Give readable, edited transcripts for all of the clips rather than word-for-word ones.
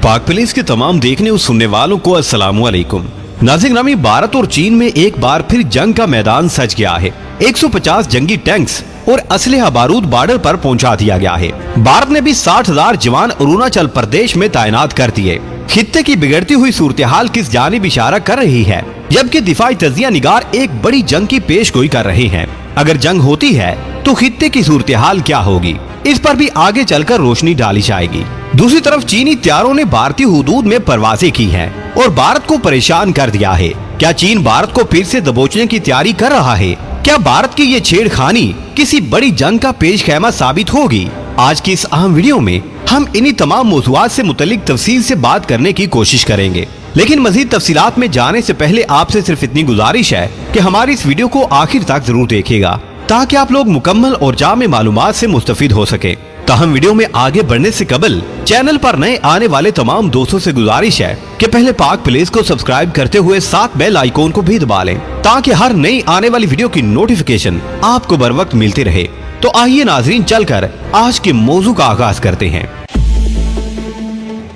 पाक पुलिस के तमाम देखने और सुनने वालों को अस्सलामु अलैकुम। नाज़रीन ग्रामी, भारत और चीन में एक बार फिर जंग का मैदान सज गया है। 150 जंगी टैंक्स और असलहा बारूद बॉर्डर पर पहुंचा दिया गया है। भारत ने भी 60,000 जवान अरुणाचल प्रदेश में तैनात कर दिए। खित्ते की बिगड़ती हुई सूरत हाल किस जानिब इशारा कर रही है, जबकि दिफाई तजिया निगार एक बड़ी जंग की पेशगोई कर रहे हैं। अगर जंग होती है तो खित्ते की सूरत हाल क्या होगी, इस पर भी आगे चलकर रोशनी डाली जाएगी। दूसरी तरफ चीनी हथियारों ने भारतीय हुदूद में परवाजें की हैं और भारत को परेशान कर दिया है। क्या चीन भारत को फिर से दबोचने की तैयारी कर रहा है? क्या भारत की ये छेड़खानी किसी बड़ी जंग का पेशखेमा साबित होगी? आज की इस अहम वीडियो में हम इन्हीं तमाम मौज़ूआत से मुतल्लिक तफसील से बात करने की कोशिश करेंगे। लेकिन मजीद तफसीलात में जाने से पहले आपसे सिर्फ इतनी गुजारिश है कि हमारी इस वीडियो को आखिर तक जरूर देखिएगा, ताकि आप लोग मुकम्मल और जामे मालूमात से मुस्तफिद हो सके। ताहम वीडियो में आगे बढ़ने से कबल चैनल पर नए आने वाले तमाम दोस्तों से गुजारिश है कि पहले पाक प्लेस को सब्सक्राइब करते हुए साथ बेल आइकॉन को भी दबा लें, ताकि हर नई आने वाली वीडियो की नोटिफिकेशन आपको बर वक्त मिलती रहे। तो आइए नाजरीन, चलकर आज के मौजू का आगाज करते हैं।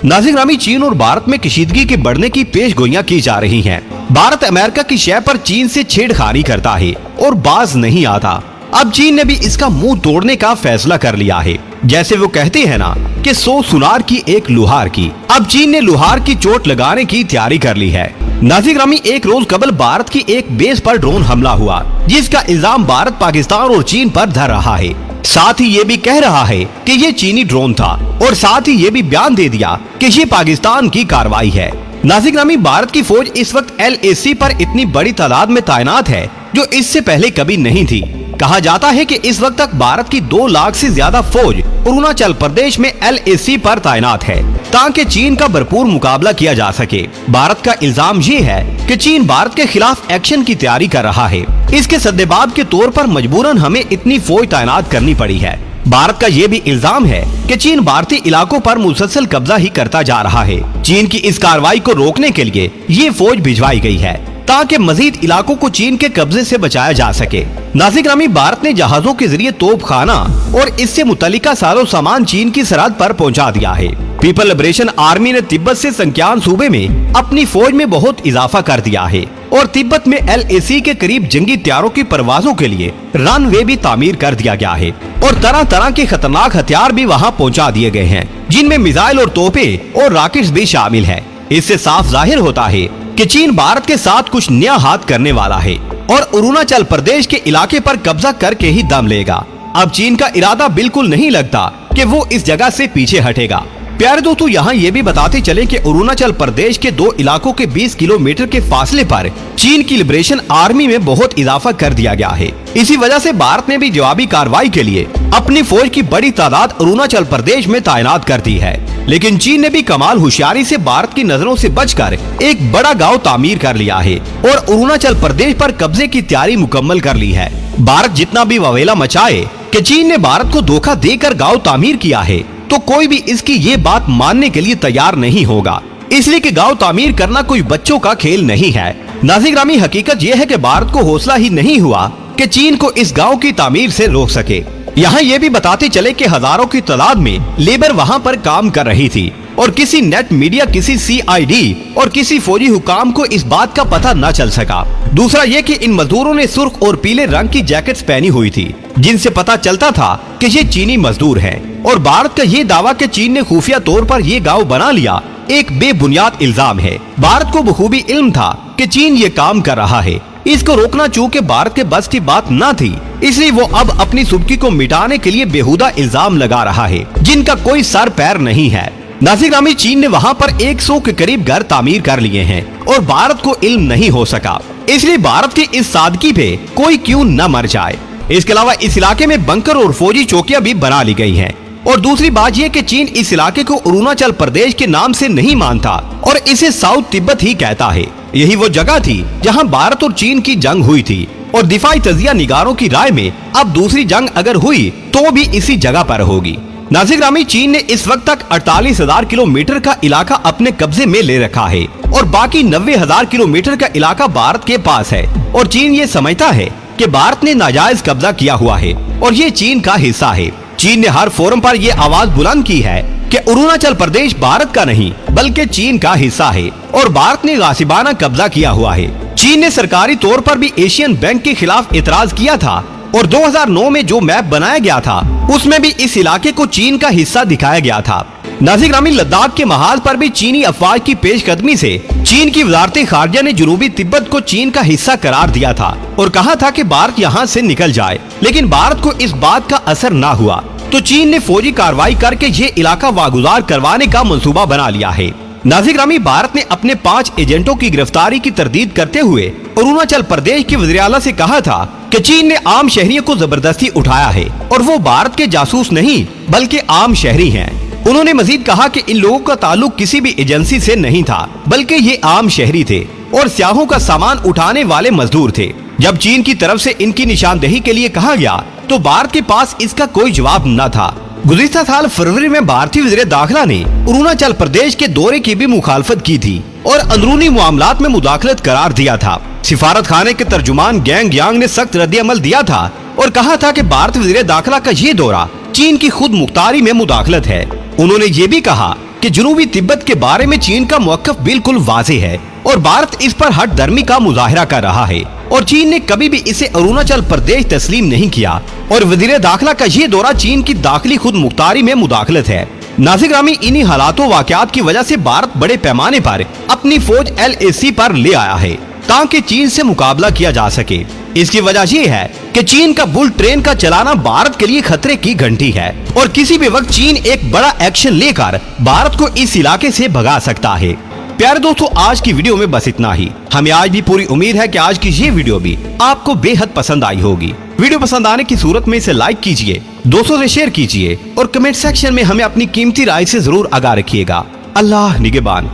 नाज़रीन ग्रामी, चीन और भारत में कशीदगी के बढ़ने की पेशगोइयां की जा रही हैं। भारत अमेरिका की शय पर चीन से छेड़खानी करता है और बाज नहीं आता। अब चीन ने भी इसका मुंह तोड़ने का फैसला कर लिया है। जैसे वो कहते हैं ना कि 100 सुनार की एक लुहार की, अब चीन ने लुहार की चोट लगाने की तैयारी कर ली है। नाज़रीन ग्रामी, एक रोज कबल भारत की एक बेस पर ड्रोन हमला हुआ, जिसका इल्जाम भारत, पाकिस्तान और चीन पर धर रहा है। साथ ही ये भी कह रहा है कि ये चीनी ड्रोन था और साथ ही ये भी बयान दे दिया कि ये पाकिस्तान की कार्रवाई है। नाज़रीन ग्रामी, भारत की फौज इस वक्त LAC पर इतनी बड़ी तादाद में तैनात है जो इससे पहले कभी नहीं थी। कहा जाता है कि इस वक्त तक भारत की 2 लाख से ज्यादा फौज अरुणाचल प्रदेश में LAC पर तैनात है, ताकि चीन का भरपूर मुकाबला किया जा सके। भारत का इल्जाम ये है कि चीन भारत के खिलाफ एक्शन की तैयारी कर रहा है। इसके सद्देबाब के तौर पर मजबूरन हमें इतनी फौज तैनात करनी पड़ी है। भारत का ये भी इल्जाम है कि चीन भारतीय इलाकों पर मुसलसल कब्जा ही करता जा रहा है। चीन की इस कार्रवाई को रोकने के लिए ये फौज भिजवाई गई है, ताकि मजीद इलाकों को चीन के कब्जे से बचाया जा सके। नाज़रीन ग्रामी, भारत ने जहाजों के जरिए तोपखाना और इससे मुतल्लिका सारो सामान चीन की सरहद पर पहुंचा दिया है। पीपल लिबरेशन आर्मी ने तिब्बत से संक्यान सूबे में अपनी फौज में बहुत इजाफा कर दिया है और तिब्बत में LAC के करीब जंगी हथियारों की परवाजों के लिए रनवे भी तामीर कर दिया गया है और तरह तरह के खतरनाक हथियार भी वहाँ पहुँचा दिए गए हैं, जिनमें मिसाइल और तोपे और रॉकेट्स भी शामिल है। इससे साफ जाहिर होता है कि चीन भारत के साथ कुछ नया हाथ करने वाला है और अरुणाचल प्रदेश के इलाके पर कब्जा करके ही दम लेगा। अब चीन का इरादा बिल्कुल नहीं लगता कि वो इस जगह से पीछे हटेगा। प्यारे दोस्तों, यहाँ ये भी बताते चले कि अरुणाचल प्रदेश के 2 इलाकों के 20 किलोमीटर के फासले पर चीन की लिबरेशन आर्मी में बहुत इजाफा कर दिया गया है। इसी वजह से भारत ने भी जवाबी कार्रवाई के लिए अपनी फौज की बड़ी तादाद अरुणाचल प्रदेश में तैनात कर दी है। लेकिन चीन ने भी कमाल होशियारी से भारत की नजरों से बचकर एक बड़ा गांव तामीर कर लिया है और अरुणाचल प्रदेश पर कब्जे की तैयारी मुकम्मल कर ली है। भारत जितना भी ववेला मचाए कि चीन ने भारत को धोखा देकर गांव तामीर किया है, तो कोई भी इसकी ये बात मानने के लिए तैयार नहीं होगा, इसलिए कि गांव तामीर करना कोई बच्चों का खेल नहीं है। नाज़रीन ग्रामी, हकीकत यह है कि भारत को हौसला ही नहीं हुआ कि चीन को इस गांव की तामीर से रोक सके। यहाँ ये भी बताते चले कि हजारों की तादाद में लेबर वहाँ पर काम कर रही थी और किसी नेट मीडिया, किसी CID और किसी फौजी हुकाम को इस बात का पता न चल सका। दूसरा ये कि इन मजदूरों ने सुर्ख और पीले रंग की जैकेट्स पहनी हुई थी, जिनसे पता चलता था कि ये चीनी मजदूर हैं। और भारत का ये दावा कि चीन ने खुफिया तौर पर ये गांव बना लिया एक बेबुनियाद इल्जाम है। भारत को बखूबी इल्म था कि चीन ये काम कर रहा है। इसको रोकना चूंकि भारत के बस की बात न थी, इसलिए वो अब अपनी सुबकी को मिटाने के लिए बेहुदा इल्जाम लगा रहा है, जिनका कोई सर पैर नहीं है। नाज़रीन ग्रामी, चीन ने वहाँ पर 100 के करीब घर तामीर कर लिए हैं और भारत को इल्म नहीं हो सका, इसलिए भारत की इस सादगी पे कोई क्यों न मर जाए। इसके अलावा इस इलाके में बंकर और फौजी चौकियां भी बना ली गई हैं। और दूसरी बात यह कि चीन इस इलाके को अरुणाचल प्रदेश के नाम से नहीं मानता और इसे साउथ तिब्बत ही कहता है। यही वो जगह थी जहां भारत और चीन की जंग हुई थी और दिफाई तजिया निगारों की राय में अब दूसरी जंग अगर हुई तो भी इसी जगह पर होगी। नाज़रीन ग्रामी, चीन ने इस वक्त तक 48,000 किलोमीटर का इलाका अपने कब्जे में ले रखा है और बाकी 90,000 किलोमीटर का इलाका भारत के पास है और चीन ये समझता है कि भारत ने नाजायज कब्जा किया हुआ है और ये चीन का हिस्सा है। चीन ने हर फोरम पर यह आवाज बुलंद की है कि अरुणाचल प्रदेश भारत का नहीं बल्कि चीन का हिस्सा है और भारत ने गासिबाना कब्जा किया हुआ है। चीन ने सरकारी तौर पर भी एशियन बैंक के खिलाफ एतराज किया था और 2009 में जो मैप बनाया गया था उसमें भी इस इलाके को चीन का हिस्सा दिखाया गया था। नाज़िर लद्दाख के महाल पर भी चीनी अफवाज की पेशकदमी से चीन की वजारत खारजा ने जनूबी तिब्बत को चीन का हिस्सा करार दिया था और कहा था कि भारत यहाँ से निकल जाए, लेकिन भारत को इस बात का असर ना हुआ तो चीन ने फौजी कार्रवाई करके ये इलाका वागुजार करवाने का मंसूबा बना लिया है। नाज़िर भारत ने अपने 5 एजेंटों की गिरफ्तारी की तरदीद करते हुए अरुणाचल प्रदेश के वज़ीर आला से कहा था कि चीन ने आम शहरियों को जबरदस्ती उठाया है और वो भारत के जासूस नहीं बल्कि आम शहरी हैं। उन्होंने मजीद कहा कि इन लोगों का ताल्लुक किसी भी एजेंसी से नहीं था बल्कि ये आम शहरी थे और सियाहों का सामान उठाने वाले मजदूर थे। जब चीन की तरफ से इनकी निशानदेही के लिए कहा गया तो भारत के पास इसका कोई जवाब न था। गुज़िश्ता साल फरवरी में भारतीय वज़ीर दाखिला ने अरुणाचल प्रदेश के दौरे की भी मुखालफत की थी और अंदरूनी मामलात में मुदाखलत करार दिया था। सिफारत खाने के तर्जुमान गैंग यांग ने सख्त रद्द-ए-अमल दिया था और कहा था कि भारतीय वज़ीर दाखिला का ये दौरा चीन की खुद मुख्तारी में मुदाखलत है। उन्होंने ये भी कहा कि जनूबी तिब्बत के बारे में चीन का मौक़िफ़ बिल्कुल वाज़ेह है और भारत इस पर हट दर्मी का मुजाहिरा कर रहा है और चीन ने कभी भी इसे अरुणाचल प्रदेश तस्लीम नहीं किया और वज़ीर दाखिला का ये दौरा चीन की दाखिली खुद मुख्तारी में मुदाखलत है। नाज़िर इन्हीं हालातों वाक़यात की वजह से भारत बड़े पैमाने पर अपनी फौज LAC पर ले आया है ताकि चीन से मुकाबला किया जा सके। इसकी वजह ये है कि चीन का बुलेट ट्रेन का चलाना भारत के लिए खतरे की घंटी है और किसी भी वक्त चीन एक बड़ा एक्शन लेकर भारत को इस इलाके से भगा सकता है। प्यारे दोस्तों, आज की वीडियो में बस इतना ही। हमें आज भी पूरी उम्मीद है कि आज की ये वीडियो भी आपको बेहद पसंद आई होगी। वीडियो पसंद आने की सूरत में इसे लाइक कीजिए, दोस्तों से शेयर कीजिए और कमेंट सेक्शन में हमें अपनी कीमती राय से जरूर आगाह रखिएगा। अल्लाह निगहबान।